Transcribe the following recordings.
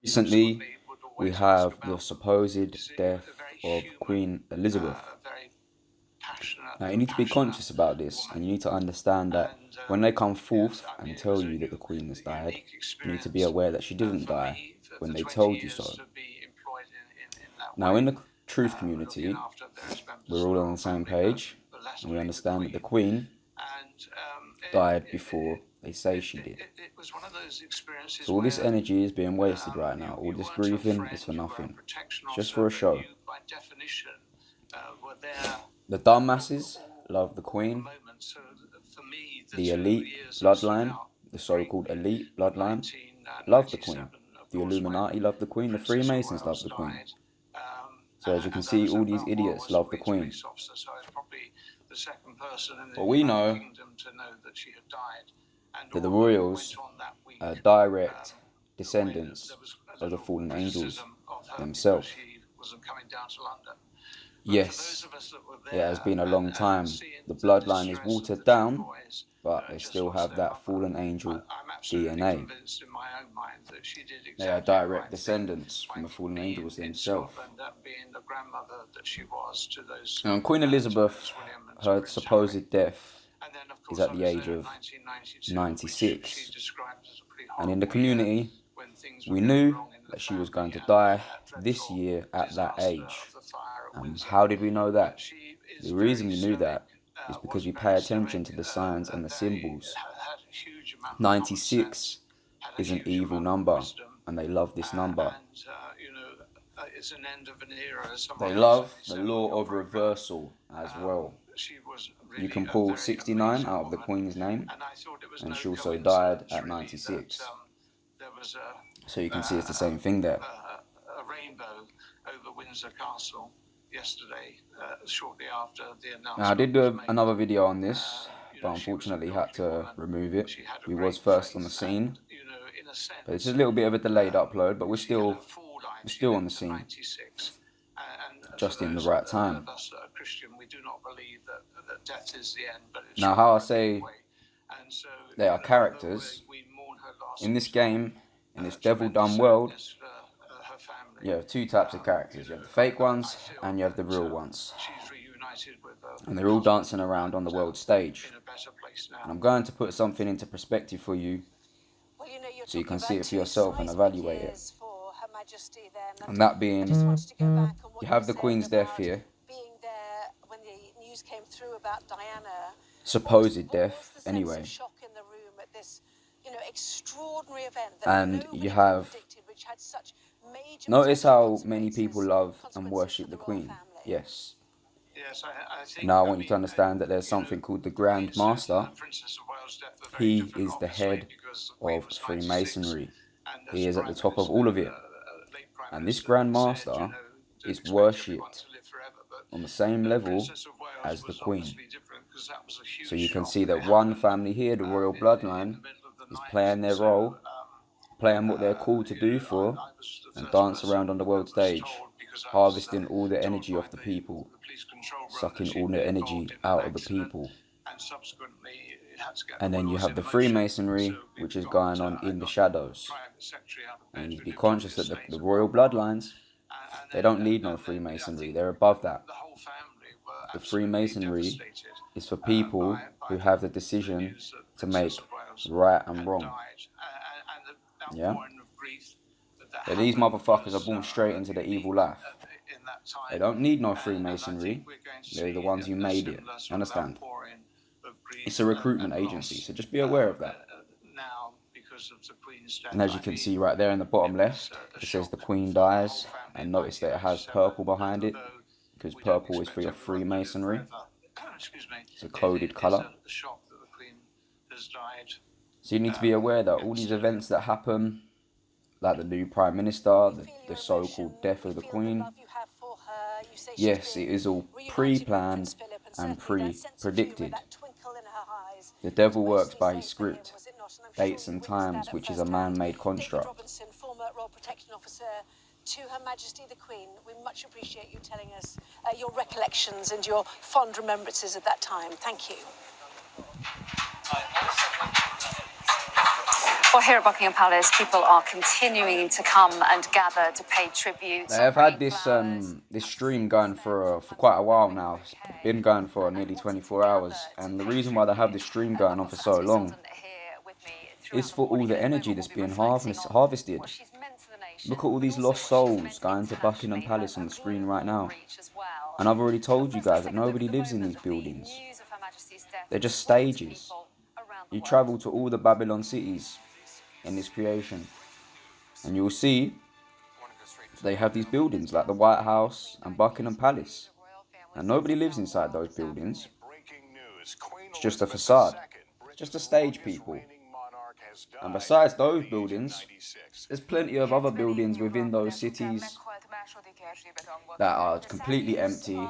Recently, we have the supposed death of Queen Elizabeth. Now, you need to be conscious about this, and you need to understand that when they come forth and tell you that the Queen has died, you need to be aware that she didn't die when they told you so. Now, in the truth community, we're all on the same page, and we understand that the Queen died before they say she did. So all this energy is being wasted right now. All this grieving is for nothing. It's just for a show. The dumb masses love the Queen. The elite bloodline, the so-called elite bloodline, love the Queen. The Illuminati love the Queen. The Freemasons love the Queen. So as you can see, all these idiots love the Queen. But we know that the royals are direct descendants of the fallen angels themselves. Yes, it has been a long time. The bloodline is watered down, but they still have that fallen angel DNA. They are direct descendants from the fallen angels themselves. And Queen Elizabeth, her supposed death is at the age of 96. And in the community, we knew that she was going to die this year at that age. How did we know that? The reason we knew that is because we pay attention to the signs and the symbols. 96 is an evil number, and they love this number. They love the law of reversal as well. You can pull 69 out of the Queen's name, and she also died at 96. So you can see it's the same thing there. A rainbow over Windsor Castle yesterday, shortly after the announcement. Now, I did do another video on this, but unfortunately had to remove it. We was first on the scene, but it's just a little bit of a delayed upload, but we're still on the scene, just in the right time. Now, how I say they are characters in this game, in this devil-dumb world. You have two types of characters. You have the fake ones and you have the real ones. And they're all dancing around on the world stage. And I'm going to put something into perspective for you so you can see it for yourself and evaluate it. And that being, you have the Queen's death here. Supposed death, anyway. And you have, notice how many people love and worship the Queen. Yes. Now I want you to understand that there's something called the Grand Master. He is the head of Freemasonry. He is at the top of all of it. And this Grand Master is worshipped on the same level as the Queen. So you can see that one family here, the royal bloodline, is playing their role, playing what they're called to do for, and dance around on the world stage, harvesting all the energy of the people, sucking all the energy out of the people. And then you have the Freemasonry, which is going on in the shadows. And you need to be conscious that the royal bloodlines, they don't need no Freemasonry, they're above that. The Freemasonry is for people who have the decision to make right and wrong. Yeah? But these motherfuckers are born straight into the evil life. They don't need no Freemasonry. They're the ones who made it. Understand? It's a recruitment agency, so just be aware of that. And as you can see right there in the bottom left, it says the Queen dies, and notice that it has purple behind it, because purple is for your Freemasonry. It's a coded colour. So you need to be aware that all these events that happen, like the new Prime Minister, the so-called death of the Queen, yes, it is all pre-planned and pre-predicted. The devil works by his script, dates and times, which is a man-made construct. To Her Majesty the Queen, we much appreciate you telling us your recollections and your fond remembrances of that time. Thank you. Well, here at Buckingham Palace, people are continuing to come and gather to pay tribute. They have had this this stream going for quite a while now. It's been going for nearly 24 hours, and the reason why they have this stream going on for so long is for all the energy that's being harvested. Look at all these lost souls going to Buckingham Palace on the screen right now. And I've already told you guys that nobody lives in these buildings. They're just stages. You travel to all the Babylon cities in this creation, and you'll see they have these buildings like the White House and Buckingham Palace. And nobody lives inside those buildings. It's just a facade. It's just a stage, people. And besides those buildings, there's plenty of other buildings within those cities that are completely empty,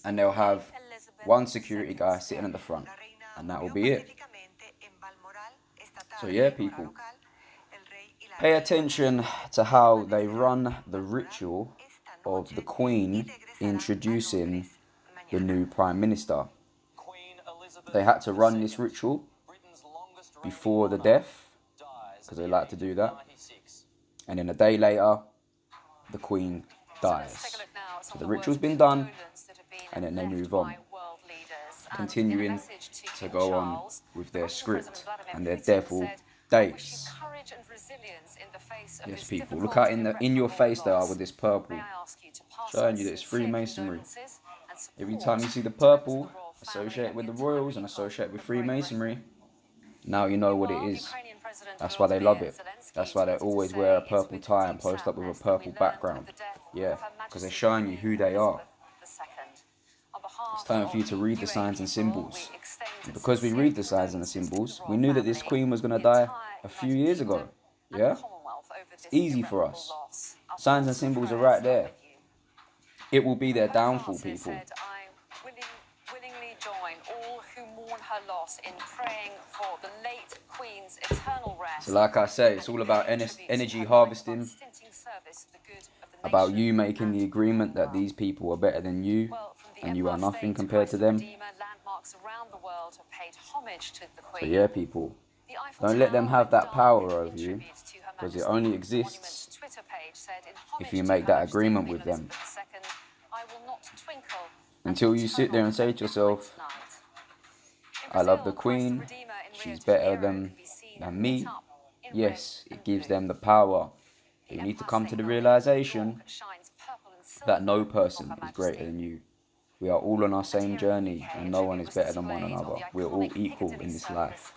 and they'll have one security guy sitting at the front, and that will be it. So yeah, people, pay attention to how they run the ritual of the Queen introducing the new Prime Minister. They had to run this ritual before the death, because they like to do that. And then a day later, the Queen dies. So the ritual's been done, and then they move on, continuing to go on with their script and their devil dates. Yes, people, look how in your face they are with this purple, showing you that it's Freemasonry. Every time you see the purple associated with the royals and associated with Freemasonry, now you know what it is. That's why they love it. That's why they always wear a purple tie and post up with a purple background. Yeah, because they're showing you who they are. It's time for you to read the signs and symbols. And because we read the signs and the symbols, we knew that this Queen was going to die a few years ago. Yeah? It's easy for us. Signs and symbols are right there. It will be their downfall, people. So like I say, it's all about energy harvesting, about you making the agreement that these people are better than you, and you are nothing compared to them. So yeah, people, don't let them have that power over you, because it only exists if you make that agreement with them. Until you sit there and say to yourself, I love the Queen, she's better than me. Yes, it gives them the power. But you need to come to the realization that no person is greater than you. We are all on our same journey, and no one is better than one another. We're all equal in this life.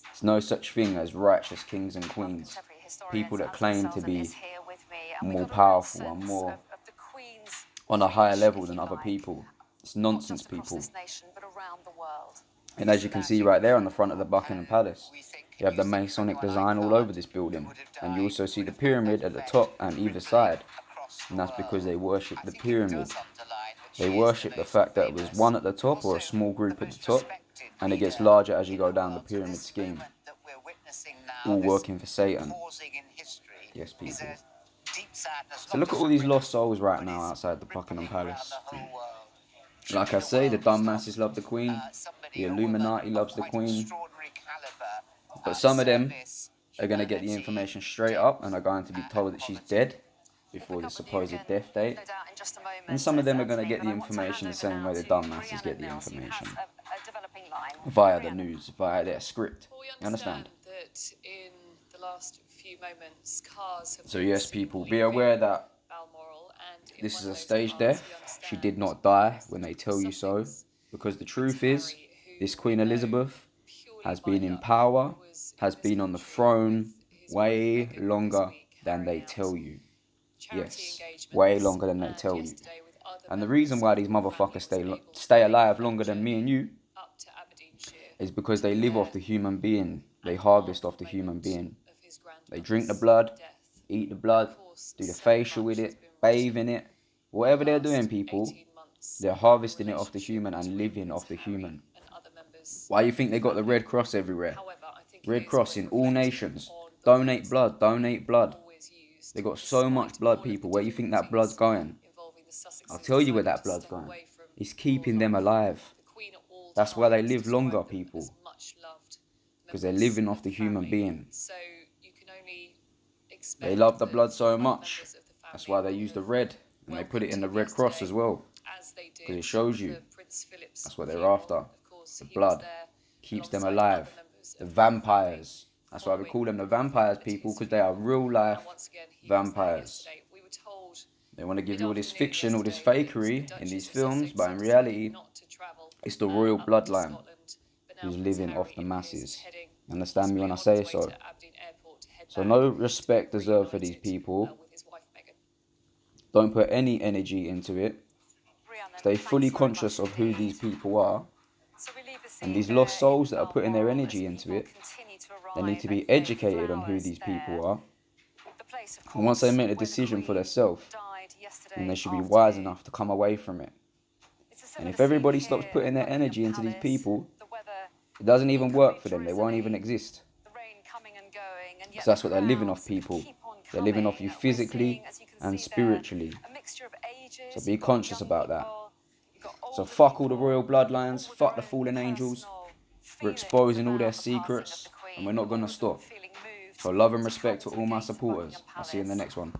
There's no such thing as righteous kings and queens. People that claim to be more powerful and more on a higher level than other people. It's nonsense, people. And as you can see right there on the front of the Buckingham Palace, you have the Masonic design all over this building. And you also see the pyramid at the top and either side. And that's because they worship the pyramid. They worship the fact that it was one at the top or a small group at the top, and it gets larger as you go down the pyramid scheme. All working for Satan. Yes, people. So look at all these lost souls right now outside the Buckingham Palace. Like I say, the dumb masses love the Queen. The Illuminati loves the Queen. But some of them are going to get the information straight up and are going to be told that she's dead before the supposed death date. And some of them are going to get the information the same way the dumb masses get the information. Via the news, via their script. You understand? So yes, people, be aware that this is a staged death. She did not die when they tell you so. Because the truth is, this Queen Elizabeth has been in power, has been on the throne way longer than they tell you. Yes, way longer than they tell you. And the reason why these motherfuckers stay alive longer than me and you is because they live off the human being. They harvest off the human being. They drink the blood, eat the blood, do the facial with it, bathe in it. Whatever they're doing, people, they're harvesting it off the human and living off the human. Why do you think they got the Red Cross everywhere? Red Cross in all nations. Donate blood, donate blood. They got so much blood, people. Where do you think that blood's going? I'll tell you where that blood's going. It's keeping them alive. That's why they live longer, people. because they're living off the human being. They love the blood so much. That's why they use the red, and they put it in the Red Cross as well, because it shows you that's what they're after. The blood keeps them alive. The vampires. That's why we call them the vampires, people, because they are real life vampires. They want to give you all this fiction, all this fakery in these films, but in reality, it's the royal bloodline who's living off the masses. Understand me when I say so? So no respect deserved for these people. Don't put any energy into it. Stay fully conscious of who these people are. And these lost souls that are putting their energy into it, they need to be educated on who these people are. And once they make a decision for themselves, then they should be wise enough to come away from it. And if everybody stops putting their energy into these people, it doesn't even work for them. They won't even exist. Because that's what they're living off, people. They're living off you physically and spiritually. So be conscious about that. So fuck all the royal bloodlines, fuck the fallen angels. We're exposing all their secrets, and we're not going to stop. So love and respect to all my supporters. I'll see you in the next one.